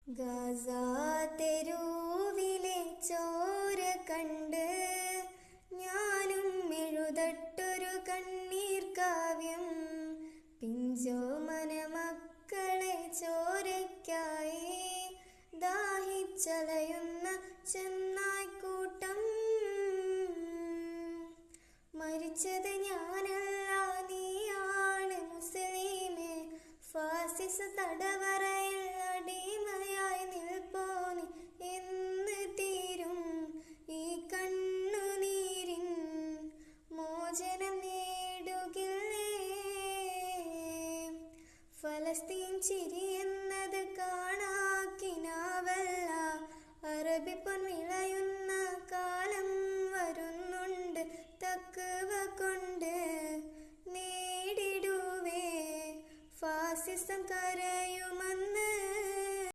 Gaza തെരുവിലെ ചോര കണ്ട് ഞാനും എഴുതട്ടൊരു കണ്ണീർ കാവ്യം. പിഞ്ചോ മനമക്കളെ ചോരയ്ക്കായി ദാഹിച്ചലയുന്ന ചെന്നായ്ക്കൂട്ടം. മരിച്ചത് ഞാനല്ല, നീയാണ് മുസ്ലിമേ. ഫാസിസ തടവറ